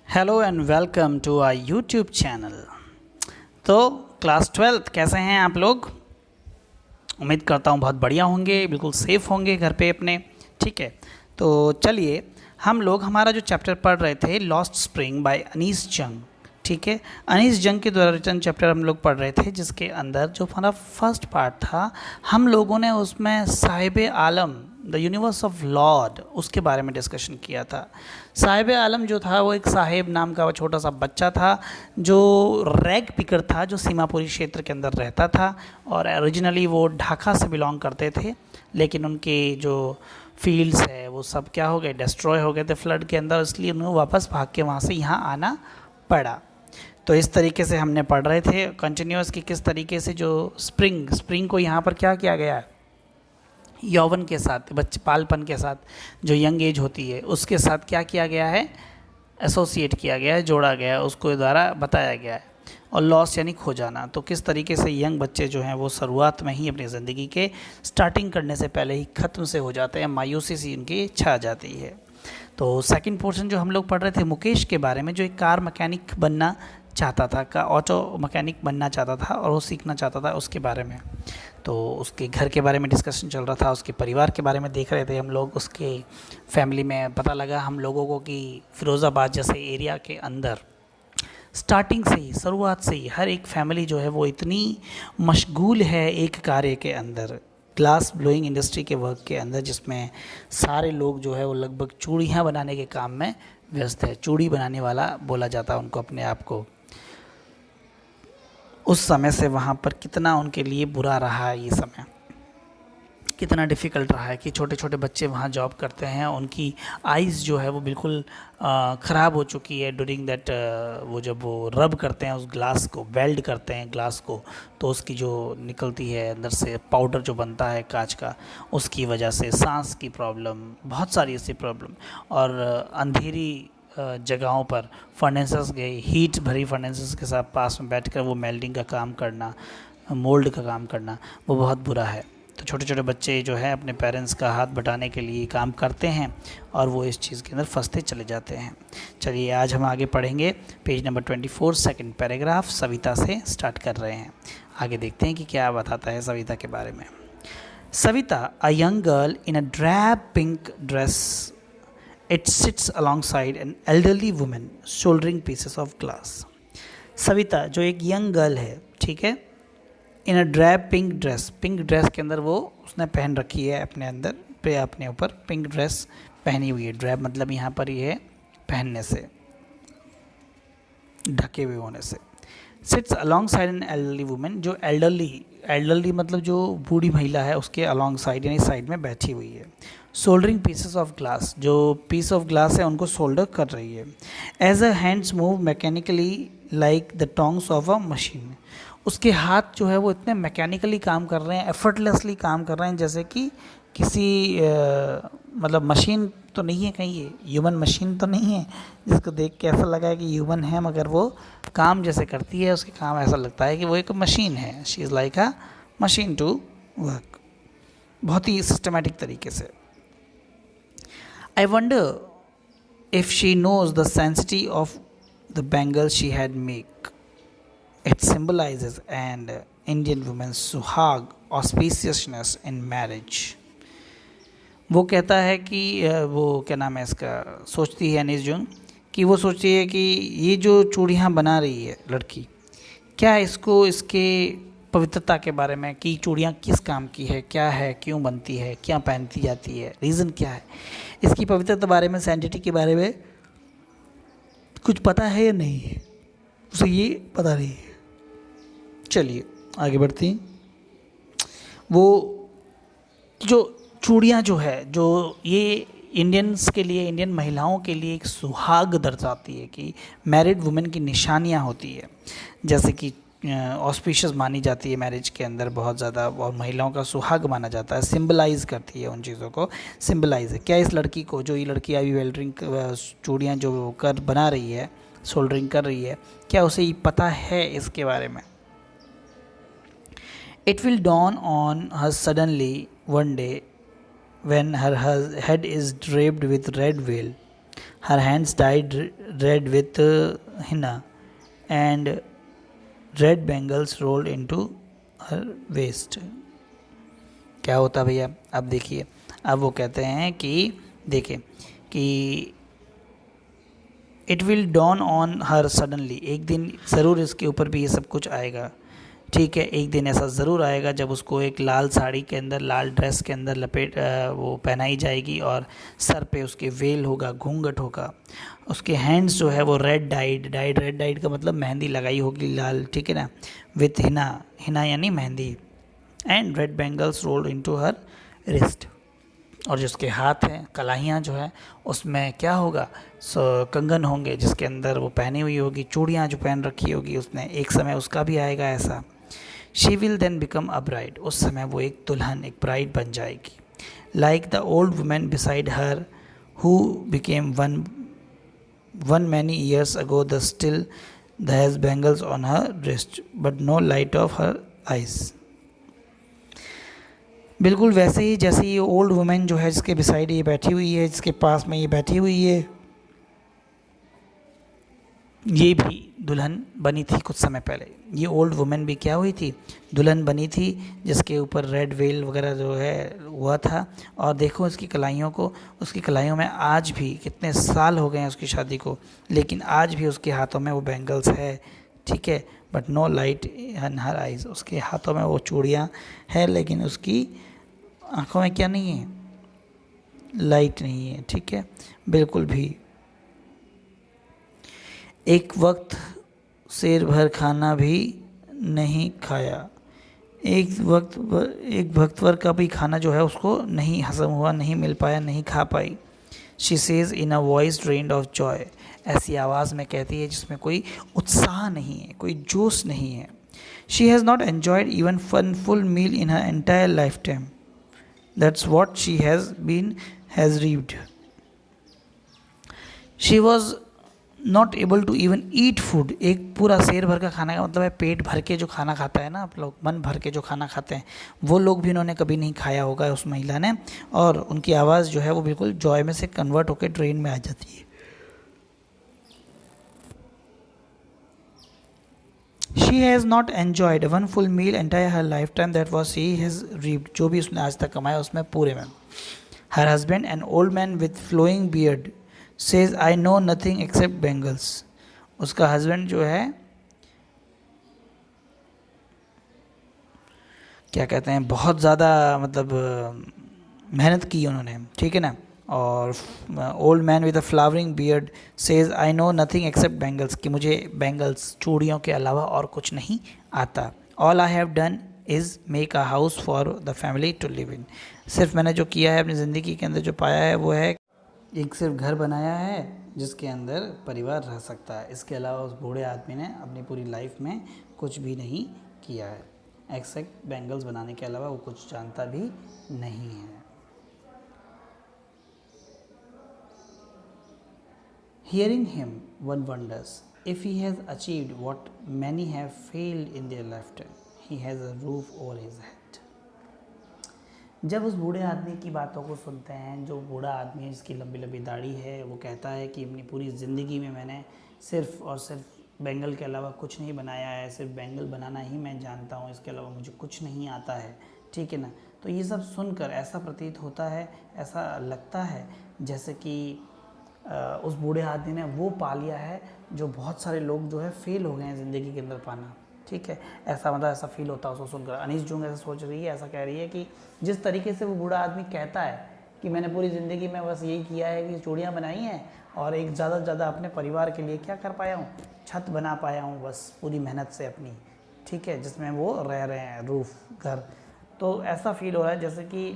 Hello and welcome to our YouTube channel. तो class 12 कैसे हैं आप लोग? उम्मीद करता हूँ बहुत बढ़िया होंगे, बिल्कुल सेफ़ होंगे घर पे अपने। ठीक है, तो चलिए हम लोग हमारा जो चैप्टर पढ़ रहे थे लॉस्ट स्प्रिंग बाय अनीस जंग। ठीक है, अनीस जंग के द्वारा रिटर्न चैप्टर हम लोग पढ़ रहे थे, जिसके अंदर जो हमारा फर्स्ट पार्ट था हम लोगों ने उसमें साहिब आलम द यूनिवर्स ऑफ लॉर्ड उसके बारे में डिस्कशन किया था। साहिब आलम जो था वो एक साहिब नाम का वो छोटा सा बच्चा था जो रैग पिकर था, जो सीमापुरी क्षेत्र के अंदर रहता था और ओरिजिनली वो ढाका से बिलोंग करते थे, लेकिन उनके जो फील्ड्स है वो सब क्या हो गए, डिस्ट्रॉय हो गए थे फ्लड के अंदर, इसलिए उन्हें वापस भाग के वहाँ से यहाँ आना पड़ा। तो इस तरीके से हमने पढ़ रहे थे कंटिन्यूस कि किस तरीके से जो स्प्रिंग को यहाँ पर क्या किया गया है, यौवन के साथ, बच्चे पालपन के साथ, जो यंग एज होती है उसके साथ क्या किया गया है, एसोसिएट किया गया है, जोड़ा गया है, उसको द्वारा बताया गया है। और लॉस यानी खो जाना, तो किस तरीके से यंग बच्चे जो हैं वो शुरुआत में ही अपनी ज़िंदगी के स्टार्टिंग करने से पहले ही ख़त्म से हो जाते हैं, मायूसी सी उनकी छा जाती है। तो सेकंड पोर्शन जो हम लोग पढ़ रहे थे मुकेश के बारे में, जो एक कार मैकेनिक बनना चाहता था, का ऑटो मैकेनिक बनना चाहता था और वो सीखना चाहता था उसके बारे में। तो उसके घर के बारे में डिस्कशन चल रहा था, उसके परिवार के बारे में देख रहे थे हम लोग, उसके फैमिली में पता लगा हम लोगों को कि फ़िरोज़ाबाद जैसे एरिया के अंदर स्टार्टिंग से ही, शुरुआत से ही हर एक फैमिली जो है वो इतनी मशगूल है एक कार्य के अंदर, ग्लास ब्लोइंग इंडस्ट्री के वर्क के अंदर, जिसमें सारे लोग जो है वो लगभग चूड़ियाँ बनाने के काम में व्यस्त है। चूड़ी बनाने वाला बोला जाता है उनको, अपने आप को। उस समय से वहाँ पर कितना उनके लिए बुरा रहा है, ये समय कितना डिफ़िकल्ट रहा है कि छोटे छोटे बच्चे वहाँ जॉब करते हैं, उनकी आइज़ जो है वो बिल्कुल ख़राब हो चुकी है ड्यूरिंग दैट। वो जब वो रब करते हैं उस ग्लास को, वेल्ड करते हैं ग्लास को, तो उसकी जो निकलती है अंदर से पाउडर जो बनता है कांच का, उसकी वजह से सांस की प्रॉब्लम, बहुत सारी ऐसी प्रॉब्लम। और अंधेरी जगहों पर फर्नेसेस गए, हीट भरी फर्नेसेस के साथ पास में बैठकर वो मेल्टिंग का काम करना, मोल्ड का काम करना, वो बहुत बुरा है। तो छोटे छोटे बच्चे जो है अपने पेरेंट्स का हाथ बटाने के लिए काम करते हैं और वो इस चीज़ के अंदर फंसते चले जाते हैं। चलिए आज हम आगे पढ़ेंगे page number 24, second paragraph, Savita से स्टार्ट कर रहे हैं। आगे देखते हैं कि क्या बताता है सविता के बारे में। Savita, a young girl in a drab pink dress, it sits alongside an elderly woman shouldering pieces of glass। Savita जो एक यंग गर्ल है, ठीक है, in a drab pink dress, pink dress के अंदर वो उसने पहन रखी है अपने अंदर पे, अपने ऊपर पिंक ड्रेस पहनी हुई है। ड्रैब मतलब यहाँ पर ये है पहनने से, ढके हुए होने से। Sits alongside an elderly women, जो एल्डरली मतलब जो बूढ़ी महिला है उसके अलॉन्ग साइड यानी साइड में बैठी हुई है। सोल्डरिंग पीसेस ऑफ ग्लास, जो पीस ऑफ ग्लास है उनको सोल्डर कर रही है। As a hands move mechanically like the tongs of a machine, उसके हाथ जो है वो इतने मैकेनिकली काम कर रहे हैं, एफर्टलेसली काम कर रहे हैं, जैसे कि किसी मतलब मशीन तो नहीं है कहीं, ये ह्यूमन मशीन तो नहीं है जिसको देख के ऐसा लगा है कि ह्यूमन है, मगर वो काम जैसे करती है, उसके काम ऐसा लगता है कि वो एक मशीन है। She is like a machine to work, बहुत ही सिस्टमेटिक तरीके से। I wonder if she knows the sanctity of the bangle she had make. It symbolizes an Indian woman's suhag, auspiciousness in marriage. वो कहता है कि वो क्या नाम है इसका, सोचती है अनीस जंग कि वो सोचती है कि ये जो चूड़ियाँ बना रही है लड़की, क्या इसको इसके पवित्रता के बारे में, कि चूड़ियाँ किस काम की है, क्या है, क्यों बनती है, क्या पहनती जाती है, रीज़न क्या है, इसकी पवित्रता बारे में, सैंटिटी के बारे में कुछ पता है या नहीं है, उसे ये पता नहीं है। चलिए आगे बढ़ते हैं। वो जो चूड़ियाँ जो है, जो ये इंडियंस के लिए, इंडियन महिलाओं के लिए एक सुहाग दर्शाती है कि मैरिड वुमेन की निशानियाँ होती है, जैसे कि ऑस्पिशियस मानी जाती है मैरिज के अंदर बहुत ज़्यादा, और महिलाओं का सुहाग माना जाता है, सिंबलाइज़ करती है उन चीज़ों को, सिंबलाइज़ है। क्या इस लड़की को, जो ये लड़की अभी वेल्डरिंग चूड़ियाँ जो कर बना रही है, सोल्डरिंग कर रही है, क्या उसे ये पता है इसके बारे में? It will dawn on her suddenly one day when her head is draped with red veil, her hands dyed red with henna and red bangles rolled into her waist. क्या होता भैया, अब देखिए, अब वो कहते हैं कि देखिए कि it will dawn on her suddenly, एक दिन ज़रूर इसके ऊपर भी ये सब कुछ आएगा, ठीक है। एक दिन ऐसा ज़रूर आएगा जब उसको एक लाल साड़ी के अंदर, लाल ड्रेस के अंदर वो पहनाई जाएगी और सर पे उसके वेल होगा, घूंघट होगा। उसके हैंड्स जो है वो रेड डाइड का मतलब मेहंदी लगाई होगी लाल, ठीक है ना, विथ हिना, हिना यानी mehndi, and red bangles rolled into her wrist. और जिसके हाथ हैं, कलाइयाँ जो है उसमें क्या होगा, कंगन होंगे जिसके अंदर वो पहनी हुई होगी, चूड़ियाँ जो पहन रखी होगी उसने, एक समय उसका भी आएगा ऐसा। She will then become a bride, उस समय वो एक दुल्हन, एक ब्राइड बन जाएगी। Like the old women beside her who became one many years ago, the still the has bangles on her wrist but no light of her eyes. बिल्कुल वैसे ही जैसे ये ओल्ड वुमेन जो है जिसके बिसाइड ये बैठी हुई है, जिसके पास में ये बैठी हुई है, ये भी दुल्हन बनी थी कुछ समय पहले। ये ओल्ड वुमेन भी क्या हुई थी, दुल्हन बनी थी, जिसके ऊपर रेड वेल वगैरह जो है हुआ था। और देखो इसकी कलाइयों को, उसकी कलाइयों में आज भी, कितने साल हो गए हैं उसकी शादी को, लेकिन आज भी उसके हाथों में वो बैंगल्स है, ठीक है। But no light in her eyes, उसके हाथों में वो चूड़ियाँ हैं लेकिन उसकी आँखों में क्या नहीं है, लाइट नहीं है, ठीक है, बिल्कुल भी। एक वक्त शेर भर खाना भी नहीं खाया, एक वक्त का भी खाना जो है उसको नहीं हजम हुआ, नहीं मिल पाया, नहीं खा पाई। She says in a voice drained of joy, ऐसी आवाज़ में कहती है जिसमें कोई उत्साह नहीं है, कोई जोश नहीं है। She has not enjoyed even one full meal in her entire life time, that's what she has reaped. She was not able to even eat food, एक पूरा शेर भर का खाना का मतलब है पेट भर के जो खाना खाता है ना आप लोग, मन भर के जो खाना खाते हैं, वो लोग भी उन्होंने कभी नहीं खाया होगा उस महिला ने। और उनकी आवाज़ जो है वो बिल्कुल जॉय में से कन्वर्ट होकर ट्रेन में आ जाती है। She has not enjoyed one full meal entire her life time, that was she has reaped, जो भी उसने आज तक कमाया उसमें पूरे में। Her husband an old man with flowing beard says I know nothing except bangles, उसका हस्बैंड जो है क्या कहते हैं, बहुत ज़्यादा मतलब मेहनत की उन्होंने, ठीक है ना। और old man with a flowering beard says I know nothing except bangles, कि मुझे बैंगल्स, चूड़ियों के अलावा और कुछ नहीं आता। All I have done is make a house for the family to live in, सिर्फ मैंने जो किया है अपनी ज़िंदगी के अंदर, जो पाया है वो है एक सिर्फ घर बनाया है जिसके अंदर परिवार रह सकता है। इसके अलावा उस बूढ़े आदमी ने अपनी पूरी लाइफ में कुछ भी नहीं किया है, एक्सेप्ट बैंगल्स बनाने के अलावा वो कुछ जानता भी नहीं है। Hearing him, one wonders if he has achieved what many have failed in their lifetime. He has a roof over his head. जब उस बूढ़े आदमी की बातों को सुनते हैं, जो बूढ़ा आदमी है जिसकी लंबी लंबी दाढ़ी है, वो कहता है कि अपनी पूरी ज़िंदगी में मैंने सिर्फ़ और सिर्फ बेंगल के अलावा कुछ नहीं बनाया है, सिर्फ बेंगल बनाना ही मैं जानता हूँ, इसके अलावा मुझे कुछ नहीं आता है, ठीक है ना। तो ये सब सुनकर ऐसा प्रतीत होता है, ऐसा लगता है जैसे कि उस बूढ़े आदमी ने वो पा लिया है जो बहुत सारे लोग जो है फेल हो गए हैं ज़िंदगी के अंदर पाना, ठीक है। ऐसा मतलब ऐसा फील होता है उसको सुनकर। अनीस जूंग ऐसा सोच रही है, ऐसा कह रही है कि जिस तरीके से वो बूढ़ा आदमी कहता है कि मैंने पूरी ज़िंदगी में बस यही किया है कि चूड़ियाँ बनाई हैं और एक ज़्यादा से ज़्यादा अपने परिवार के लिए क्या कर पाया हूँ, छत बना पाया हूँ बस पूरी मेहनत से अपनी, ठीक है, जिसमें वो रह रहे हैं, रूफ, घर। तो ऐसा फील हो रहा है जैसे कि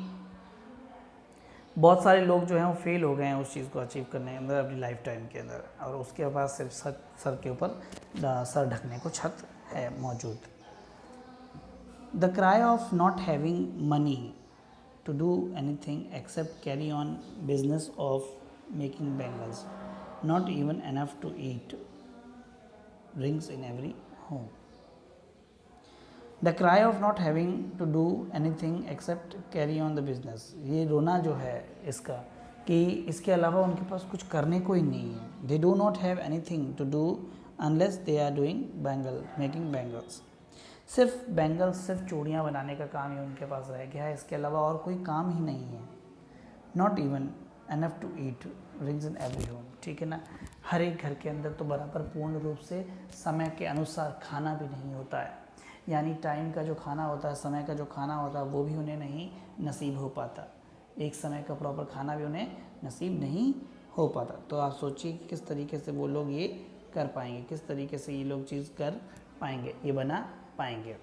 बहुत सारे लोग जो हैं वो फेल हो गए हैं उस चीज़ को अचीव करने के अंदर अपनी लाइफ टाइम के अंदर, और उसके पास सिर्फ सर के ऊपर सर ढकने को छत है मौजूद। The cry of not having money to do anything except carry on business of making bangles, not even enough to eat, rings in every home. The cry of not having to do anything except carry on the business, ये रोना जो है इसका कि इसके अलावा उनके पास कुछ करने को ही नहीं है. They do not have anything to do unless they are doing bangle making bangles. सिर्फ बैंगल्स, सिर्फ चूड़ियाँ बनाने का काम ही उनके पास रह गया है, इसके अलावा और कोई काम ही नहीं है. Not even enough to eat rings in every home. ठीक है ना. हर एक घर के अंदर तो बराबर पूर्ण रूप से समय के अनुसार खाना भी नहीं होता है. यानी टाइम का जो खाना होता है, समय का जो खाना होता है, वो भी उन्हें नहीं नसीब हो पाता. एक समय का प्रॉपर खाना भी उन्हें नसीब नहीं हो पाता. तो आप सोचिए कि किस तरीके से वो लोग ये कर पाएंगे, किस तरीके से ये लोग चीज़ कर पाएंगे, ये बना पाएंगे.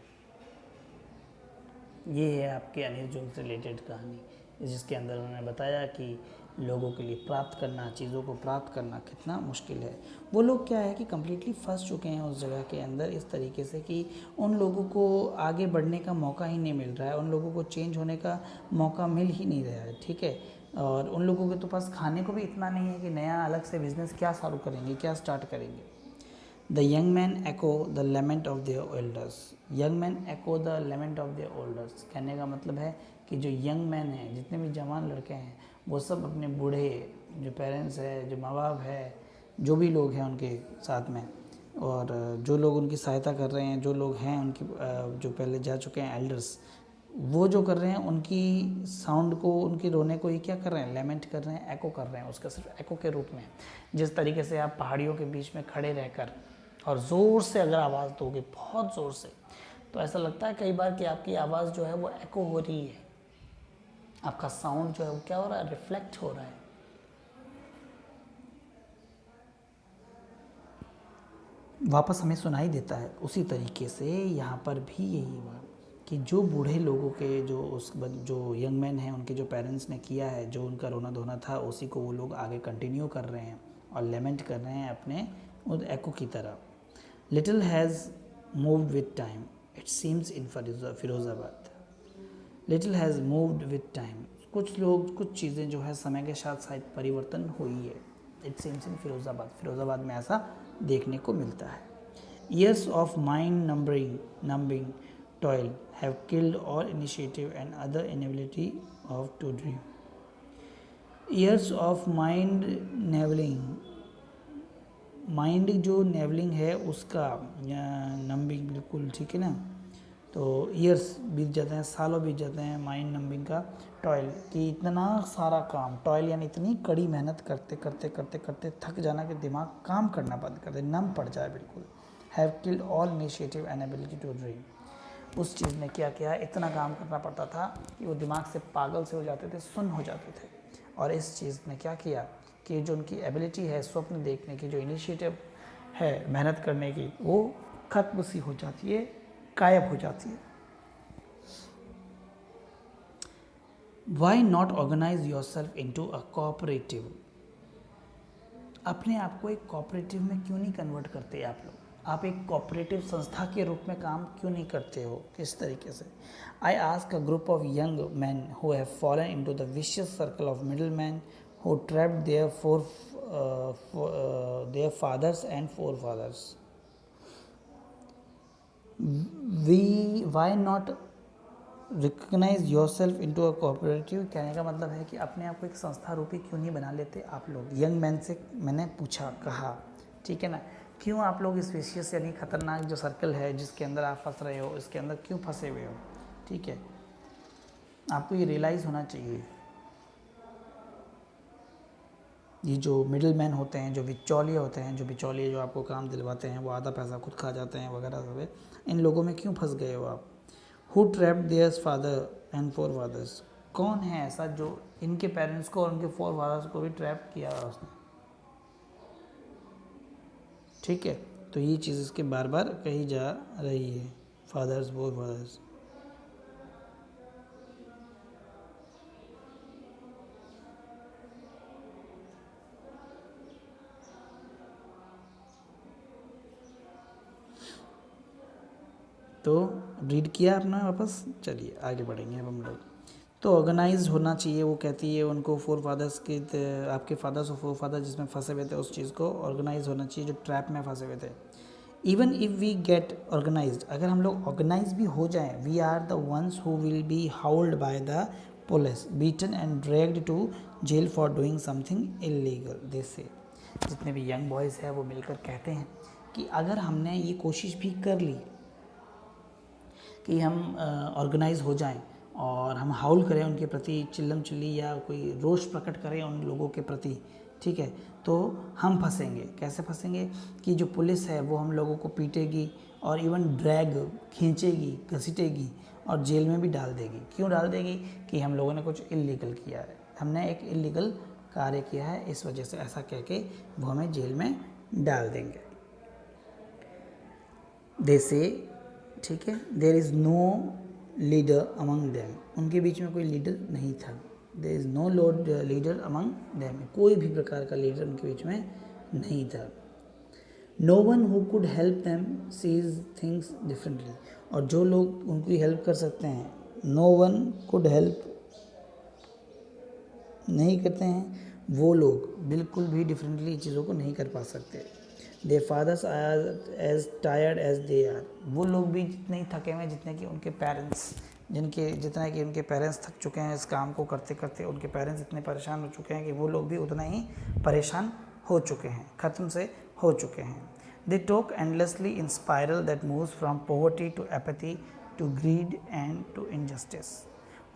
ये है आपके अनिल जून से रिलेटेड कहानी, जिसके अंदर उन्होंने बताया कि लोगों के लिए प्राप्त करना, चीज़ों को प्राप्त करना कितना मुश्किल है. वो लोग क्या है कि कम्प्लीटली फंस चुके हैं उस जगह के अंदर, इस तरीके से कि उन लोगों को आगे बढ़ने का मौका ही नहीं मिल रहा है, उन लोगों को चेंज होने का मौका मिल ही नहीं रहा है. ठीक है. और उन लोगों के तो पास खाने को भी इतना नहीं है कि नया अलग से बिजनेस क्या चालू करेंगे, क्या स्टार्ट करेंगे. The young man echo the lament of their elders. Young man echo the lament of their elders. कहने का मतलब है कि जो यंग मैन हैं, जितने भी जवान लड़के हैं, वो सब अपने बूढ़े जो पेरेंट्स है, जो माँ बाप है, जो भी लोग हैं उनके साथ में, और जो लोग उनकी सहायता कर रहे हैं, जो लोग हैं उनकी जो पहले जा चुके हैं एल्डर्स, वो जो कर रहे हैं उनकी साउंड को, उनके रोने को ही क्या कर रहे हैं, लेमेंट कर रहे हैं, एको कर रहे हैं, उसका सिर्फ एको के रूप में. जिस तरीके से आप पहाड़ियों के बीच में खड़े रहकर और ज़ोर से अगर आवाज़ दोगे, बहुत ज़ोर से, तो ऐसा लगता है कई बार कि आपकी आवाज़ जो है वो एको हो रही है, आपका साउंड जो है वो क्या हो रहा है, रिफ्लेक्ट हो रहा है. वापस हमें सुनाई देता है. उसी तरीके से यहाँ पर भी यही हुआ कि जो बूढ़े लोगों के जो यंग मैन हैं, उनके जो पेरेंट्स ने किया है, जो उनका रोना धोना था, उसी को वो लोग आगे कंटिन्यू कर रहे हैं और लेमेंट कर रहे हैं अपने उस एको की तरह. Little has moved with time it seems in Firozabad. Little has moved with time. कुछ चीज़ें जो है समय के साथ शायद परिवर्तन हुई है. इट सीम्स इन फिरोज़ाबाद में ऐसा देखने को मिलता है. Years of mind numbing toil have killed all initiative and other inability of to dream. Years of mind जो नेवलिंग है उसका नंबिंग, बिल्कुल ठीक है ना. तो ईयर्स बीत जाते हैं, सालों बीत जाते हैं, माइंड नंबिंग का टॉयल, कि इतना सारा काम, टॉयल यानी इतनी कड़ी मेहनत करते करते करते करते थक जाना कि दिमाग काम करना बंद कर दे, नम पड़ जाए बिल्कुल. Have killed all initiative and ability to dream. उस चीज़ ने क्या किया, इतना काम करना पड़ता था कि वो दिमाग से पागल से हो जाते थे, सुन्न हो जाते थे. और इस चीज़ ने क्या किया कि जो उनकी एबिलिटी है स्वप्न देखने की, जो इनिशिएटिव है मेहनत करने की, वो खत्म सी हो जाती है, गायब हो जाती है. Why not organise yourself into a cooperative. अपने आप को एक कोऑपरेटिव में क्यों नहीं कन्वर्ट करते आप लोग? आप एक कोऑपरेटिव संस्था के रूप में काम क्यों नहीं करते हो? किस तरीके से? I ask a group of young man who have fallen into the vicious circle of middle man who trapped their fathers and forefathers. Why not recognize yourself into a cooperative? कहने का मतलब है कि अपने आप को एक संस्था रूपी क्यों नहीं बना लेते आप लोग? यंग मैन से मैंने पूछा, कहा, ठीक है ना, क्यों आप लोग इस विशेष यानी खतरनाक जो सर्कल है जिसके अंदर आप फंस रहे हो, इसके अंदर क्यों फंसे हुए हो? ठीक है, आपको ये रियलाइज़ होना चाहिए. ये जो मिडिल मैन होते हैं, जो बिचौलिए होते हैं, जो आपको काम दिलवाते हैं, वो आधा पैसा खुद खा जाते हैं वगैरह सब, इन लोगों में क्यों फंस गए हो आप? Who trapped theirs father and forefathers. कौन है ऐसा जो इनके पेरेंट्स को और उनके फोर फादर्स को भी ट्रैप किया है उसने? ठीक है, तो ये चीज़ इसके बार बार कही जा रही है, फादर्स, फोर फादर्स. तो रीड किया आपने वापस. चलिए आगे बढ़ेंगे अब हम लोग. तो ऑर्गेनाइज होना चाहिए, वो कहती है उनको, फोर फादर्स के, आपके फादर्स और फोर फादर जिसमें फंसे हुए थे उस चीज़ को ऑर्गेनाइज होना चाहिए जो ट्रैप में फंसे हुए थे. Even if we get organized, अगर हम लोग ऑर्गेनाइज भी हो जाएं, we are the ones who will be hauled by the police, beaten and dragged to jail for doing something illegal. They say जितने भी यंग बॉयज़ हैं वो मिलकर कहते हैं कि अगर हमने ये कोशिश भी कर ली कि हम ऑर्गेनाइज हो जाएं और हम हाउल करें उनके प्रति, चिल्लम चिल्ली या कोई रोष प्रकट करें उन लोगों के प्रति, ठीक है, तो हम फंसेंगे। कैसे फंसेंगे कि जो पुलिस है वो हम लोगों को पीटेगी और इवन ड्रैग, खींचेगी, घसीटेगी और जेल में भी डाल देगी। क्यों डाल देगी? कि हम लोगों ने कुछ इलीगल किया है, हमने एक इलीगल कार्य किया है, इस वजह से ऐसा कह के वो हमें जेल में डाल देंगे। दे से, ठीक है, there is no leader among them, उनके बीच में कोई लीडर नहीं था। There is no leader among them, कोई भी प्रकार का लीडर उनके बीच में नहीं था। No one who could help them sees things differently, और जो लोग उनकी हेल्प कर सकते हैं, नो वन कुड हेल्प नहीं करते हैं, वो लोग बिल्कुल भी डिफरेंटली चीज़ों को नहीं कर पा सकते। Their fathers are as tired as they are, वो लोग भी जितने ही थके हुए जितने कि उनके पेरेंट्स, जितना कि उनके पेरेंट्स थक चुके हैं इस काम को करते करते, उनके पेरेंट्स इतने परेशान हो चुके हैं कि वो लोग भी उतना ही परेशान हो चुके हैं, ख़त्म से हो चुके हैं। They talk endlessly in spiral that moves from poverty to apathy to greed and to injustice.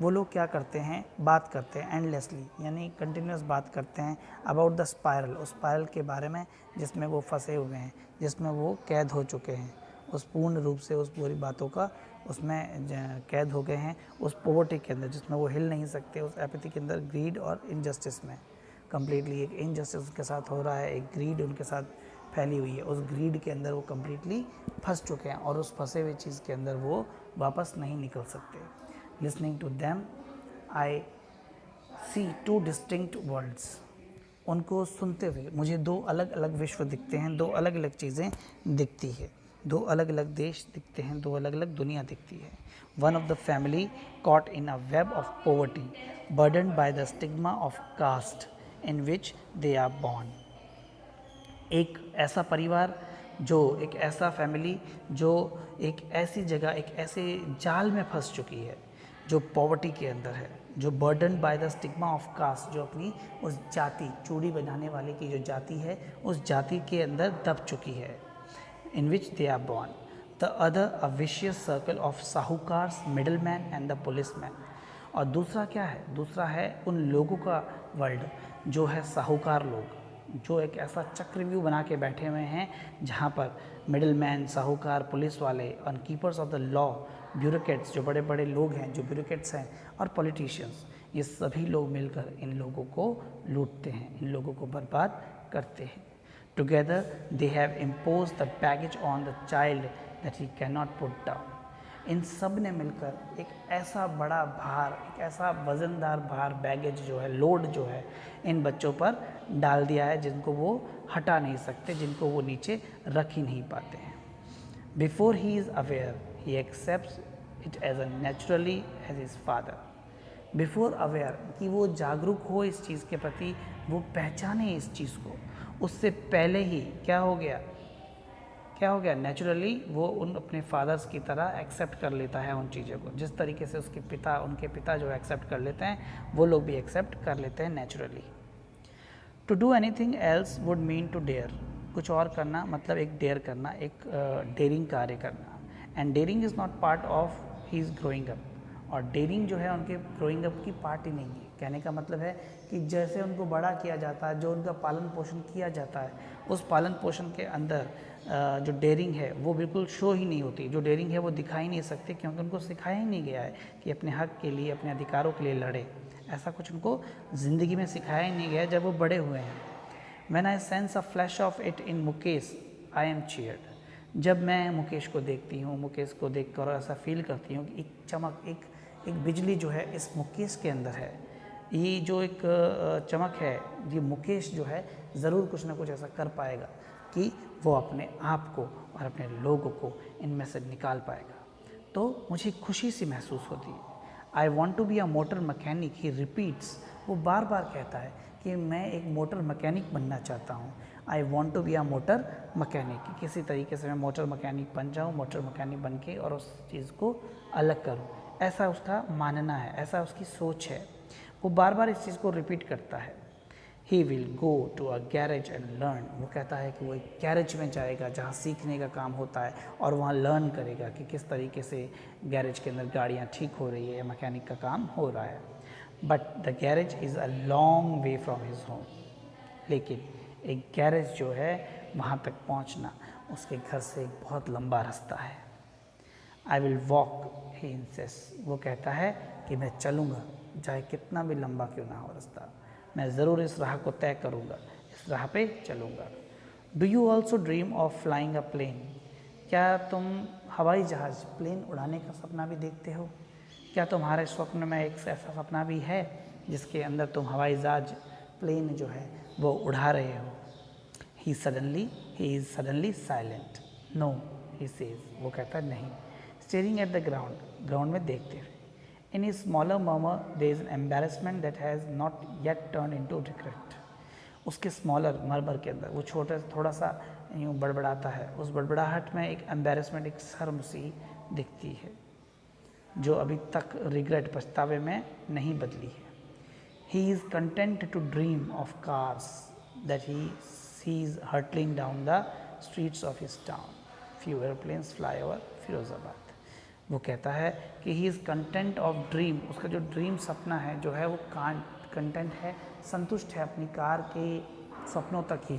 वो लोग क्या करते हैं, बात करते हैं एंडलेसली, यानी कंटिन्यूस बात करते हैं अबाउट द स्पायरल, उस स्पायरल के बारे में जिसमें वो फंसे हुए हैं, जिसमें वो कैद हो चुके हैं, उस पूर्ण रूप से उस पूरी बातों का उसमें कैद हो गए हैं, उस पॉवर्टी के अंदर जिसमें वो हिल नहीं सकते, उस एपैथी के अंदर, ग्रीड और इनजस्टिस में। कम्प्लीटली एक इनजस्टिस उनके साथ हो रहा है, एक ग्रीड उनके साथ फैली हुई है, उस ग्रीड के अंदर वो कम्प्लीटली फंस चुके हैं और उस फंसे हुए चीज़ के अंदर वो वापस नहीं निकल सकते। Listening to them, I see two distinct worlds. उनको सुनते हुए मुझे दो अलग अलग विश्व दिखते हैं, दो अलग अलग चीज़ें दिखती है, दो अलग अलग देश दिखते हैं, दो अलग अलग दुनिया दिखती है। One of the family caught in a web of poverty, burdened by the stigma of caste in which they are born. एक ऐसा परिवार, जो एक ऐसा फैमिली जो एक ऐसी जगह, एक ऐसे जाल में फंस चुकी है जो पॉवर्टी के अंदर है, जो burden by the stigma of caste, जो अपनी उस जाति, चूड़ी बनाने वाले की जो जाति है, उस जाति के अंदर दब चुकी है, in which they are born. The other a vicious circle of साहूकार्स, middle man and the police man. और दूसरा क्या है? दूसरा है उन लोगों का वर्ल्ड जो है साहूकार लोग, जो एक ऐसा चक्रव्यूह बना के बैठे हुए हैं जहाँ पर मिडिल मैन, साहूकार, पुलिस वाले और keepers of the law, bureaucrats, जो बड़े बड़े लोग हैं, जो ब्यूरोक्रेट्स हैं, और पॉलिटिशियंस, ये सभी लोग मिलकर इन लोगों को लूटते हैं, इन लोगों को बर्बाद करते हैं। Together they have impose the baggage on the child that he can not put down. इन सब ने मिलकर एक ऐसा बड़ा भार, एक ऐसा वज़नदार भार, बैगेज जो है, लोड जो है, इन बच्चों पर डाल दिया है, जिनको वो हटा नहीं सकते, जिनको वो नीचे रख ही नहीं पाते हैं। Before he is aware he accepts it as a naturally as his father. Before aware, कि वो जागरूक हो इस चीज़ के प्रति, वो पहचाने इस चीज़ को, उससे पहले ही क्या हो गया, नेचुरली वो उन अपने फादर्स की तरह एक्सेप्ट कर लेता है उन चीज़ों को, जिस तरीके से उनके पिता जो एक्सेप्ट कर लेते हैं, वो लोग भी एक्सेप्ट कर लेते हैं naturally. To do anything else would mean to dare, कुछ और करना मतलब एक डेयर करना, एक डेयरिंग कार्य करना। And daring is not part of his growing up, और डेयरिंग जो है उनके ग्रोइंग अप की पार्ट ही नहीं है। कहने का मतलब है कि जैसे उनको बड़ा किया जाता है, जो उनका पालन पोषण किया जाता है, उस पालन पोषण के अंदर जो डेयरिंग है वो बिल्कुल शो ही नहीं होती, जो डेयरिंग है वो दिखा ही नहीं सकते, क्योंकि उनको सिखाया ही नहीं गया है कि अपने हक के लिए, अपने अधिकारों के लिए लड़े। ऐसा कुछ उनको ज़िंदगी में सिखाया ही नहीं गया जब वो बड़े हुए हैं। When I sense a flash of it in Mukesh, I am cheered. जब मैं मुकेश को देखती हूँ, मुकेश को देखकर ऐसा फील करती हूँ कि एक चमक, एक बिजली जो है इस मुकेश के अंदर है, ये जो एक चमक है, ये मुकेश जो है ज़रूर कुछ ना कुछ ऐसा कर पाएगा कि वो अपने आप को और अपने लोगों को इनमें से निकाल पाएगा। तो मुझे खुशी सी महसूस होती है। I want to be a motor mechanic, he repeats, वो बार बार कहता है कि मैं एक मोटर मैकेनिक बनना चाहता हूँ। I want to be a motor mechanic, कि किसी तरीके से मैं मोटर मैकेनिक बन जाऊँ, मोटर मैकेनिक बन के और उस चीज़ को अलग करूँ, ऐसा उसका मानना है, ऐसा उसकी सोच है। वो बार बार इस चीज़ को रिपीट करता है। He will go to a garage and learn, वो कहता है कि वो एक गैरेज में जाएगा जहाँ सीखने का काम होता है और वहाँ लर्न करेगा कि किस तरीके से गैरेज के अंदर गाड़ियाँ ठीक हो रही है या मैकेनिक का काम हो रहा है। But the garage is a long way from his home, लेकिन एक गैरेज जो है वहाँ तक पहुँचना उसके घर से एक बहुत लंबा रास्ता है। I will walk, he insist, वो कहता है कि मैं चलूँगा चाहे कितना भी लंबा क्यों ना हो रास्ता, मैं ज़रूर इस राह को तय करूँगा, इस राह पे चलूँगा। Do you also dream of flying a plane, क्या तुम हवाई जहाज़ प्लेन उड़ाने का सपना भी देखते हो? क्या तुम्हारे स्वप्न में एक ऐसा सपना भी है जिसके अंदर तुम हवाई जहाज प्लेन जो है वो उड़ा रहे हो? He is suddenly silent, no he says, वो कहता है नहीं। Staring at the ground, ground में देखते हुए। In his smaller murmur there is an embarrassment that has not yet turned into regret. उसके स्मॉलर मरमर के अंदर वो छोटा थोड़ा सा यूँ बड़बड़ाता है, उस बड़बड़ाहट में एक एम्बेरसमेंट, एक शर्म सी दिखती है जो अभी तक रिग्रेट, पछतावे में नहीं बदली है। He is content to dream of cars that he sees hurtling down the streets of his town. Few airplanes fly over Firozabad. वो कहता है कि he is content of dream, उसका जो ड्रीम सपना है जो है वो कंटेंट है, संतुष्ट है अपनी कार के सपनों तक ही,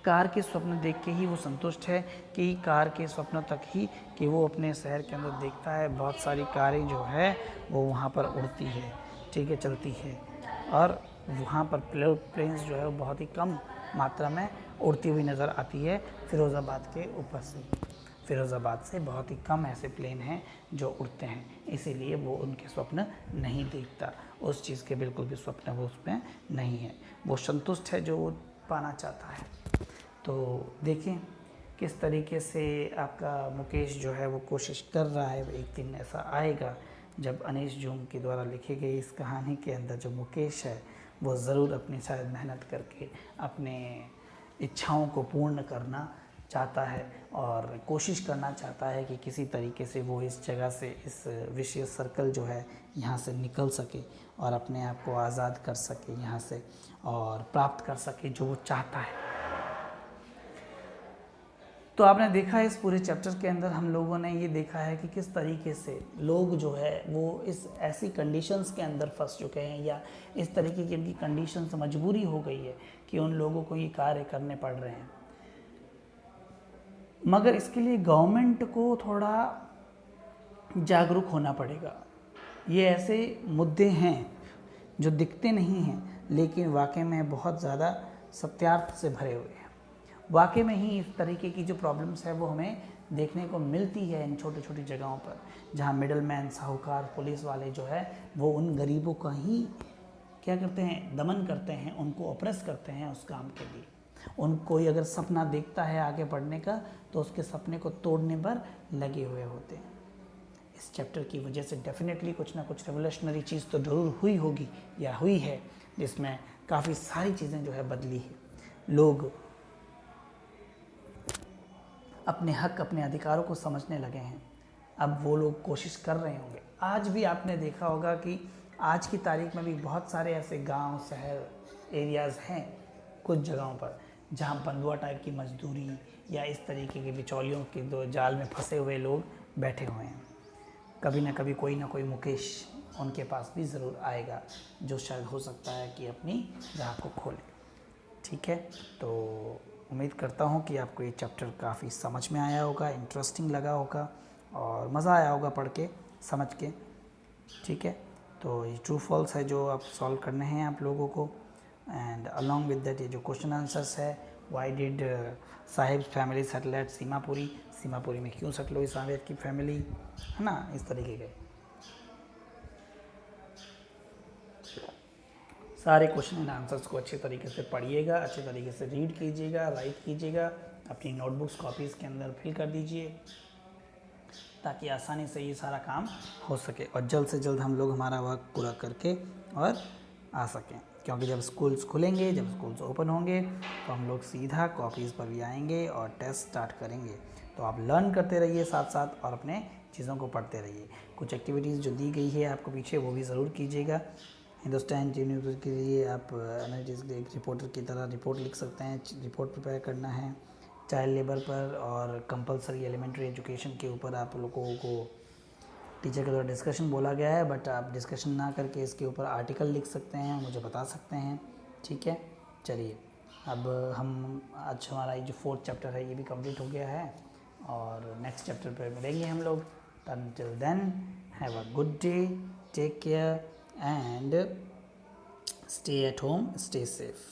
कार के स्वप्न देख के ही वो संतुष्ट है कि कार के स्वप्नों तक ही, कि वो अपने शहर के अंदर देखता है बहुत सारी कारें जो है वो वहाँ पर उड़ती है, ठीक है, चलती है, और वहाँ पर प्लेन्स जो है वो बहुत ही कम मात्रा में उड़ती हुई नज़र आती है फिरोज़ाबाद के ऊपर से। फिरोज़ाबाद से बहुत ही कम ऐसे प्लेन हैं जो उड़ते हैं, इसीलिए वो उनके स्वप्न नहीं देखता, उस चीज़ के बिल्कुल भी स्वप्न वो उसमें नहीं है, वो संतुष्ट है जो वो पाना चाहता है। तो देखें किस तरीके से आपका मुकेश जो है वो कोशिश कर रहा है। एक दिन ऐसा आएगा जब अनीश जूम के द्वारा लिखी गई इस कहानी के अंदर जो मुकेश है वो ज़रूर अपनी शायद मेहनत करके अपने इच्छाओं को पूर्ण करना चाहता है और कोशिश करना चाहता है कि किसी तरीके से वो इस जगह से, इस विशेष सर्कल जो है यहाँ से निकल सके और अपने आप को आज़ाद कर सके यहाँ से और प्राप्त कर सके जो वो चाहता है। तो आपने देखा इस पूरे चैप्टर के अंदर हम लोगों ने ये देखा है कि किस तरीके से लोग जो है वो इस ऐसी कंडीशंस के अंदर फंस चुके हैं या इस तरीके की उनकी कंडीशंस, मजबूरी हो गई है कि उन लोगों को ये कार्य करने पड़ रहे हैं। मगर इसके लिए गवर्नमेंट को थोड़ा जागरूक होना पड़ेगा। ये ऐसे मुद्दे हैं जो दिखते नहीं हैं लेकिन वाकई में बहुत ज़्यादा सत्यार्थ से भरे हुए हैं। वाकई में ही इस तरीके की जो प्रॉब्लम्स है वो हमें देखने को मिलती है इन छोटी छोटी जगहों पर, जहाँ मिडलमैन, साहूकार, पुलिस वाले जो है वो उन गरीबों का ही क्या करते हैं, दमन करते हैं, उनको ऑप्रेस करते हैं उस काम के लिए। कोई अगर सपना देखता है आगे बढ़ने का तो उसके सपने को तोड़ने पर लगे हुए होते हैं। इस चैप्टर की वजह से डेफिनेटली कुछ ना कुछ रेवोल्यूशनरी चीज़ तो ज़रूर हुई होगी या हुई है, जिसमें काफ़ी सारी चीज़ें जो है बदली है। लोग अपने हक, अपने अधिकारों को समझने लगे हैं। अब वो लोग कोशिश कर रहे होंगे। आज भी आपने देखा होगा कि आज की तारीख में भी बहुत सारे ऐसे गांव, शहर, एरियाज़ हैं कुछ जगहों पर जहाँ बंधुआ टाइप की मजदूरी या इस तरीके के बिचौलियों के दो जाल में फंसे हुए लोग बैठे हुए हैं। कभी ना कभी कोई ना कोई मुकेश उनके पास भी ज़रूर आएगा जो शायद हो सकता है कि अपनी राह को खोले। ठीक है, तो उम्मीद करता हूँ कि आपको ये चैप्टर काफ़ी समझ में आया होगा, इंटरेस्टिंग लगा होगा और मज़ा आया होगा पढ़ के, समझ के। ठीक है, तो ये ट्रू फॉल्स है जो आप सॉल्व करने हैं आप लोगों को। एंड अलॉन्ग विद दैट ये जो क्वेश्चन आंसर्स है, why did Sahib family settle at Seemapuri, Seemapuri में क्यों सेटल हुई साहिब की फैमिली, है ना, इस तरीके के सारे क्वेश्चन एंड आंसर्स को अच्छे तरीके से पढ़िएगा, अच्छे तरीके से रीड कीजिएगा, राइट कीजिएगा, अपनी नोटबुक्स कॉपीज़ के अंदर फिल कर दीजिए ताकि आसानी से ये सारा काम हो सके और जल्द से जल्द हम लोग हमारा वर्क पूरा करके और आ सकें। क्योंकि जब स्कूल्स खुलेंगे, जब स्कूल्स ओपन होंगे तो हम लोग सीधा कॉपीज़ पर भी आएंगे और टेस्ट स्टार्ट करेंगे। तो आप लर्न करते रहिए साथ साथ और अपने चीज़ों को पढ़ते रहिए। कुछ एक्टिविटीज़ जो दी गई है आपको पीछे वो भी ज़रूर कीजिएगा। हिंदुस्तान न्यूज़ के लिए आप एनालिटिक्स एक रिपोर्टर की तरह रिपोर्ट लिख सकते हैं, रिपोर्ट प्रिपेयर करना है। चाइल्ड लेबर पर और कंपलसरी एलिमेंट्री एजुकेशन के ऊपर आप लोगों को टीचर के द्वारा डिस्कशन बोला गया है, बट आप डिस्कशन ना करके इसके ऊपर आर्टिकल लिख सकते हैं, मुझे बता सकते हैं। ठीक है, चलिए अब हम आज हमारा ये जो 4th चैप्टर है ये भी कंप्लीट हो गया है और नेक्स्ट चैप्टर पर मिलेंगे हम लोग। Until then, have a good day, take care and stay at home, stay safe.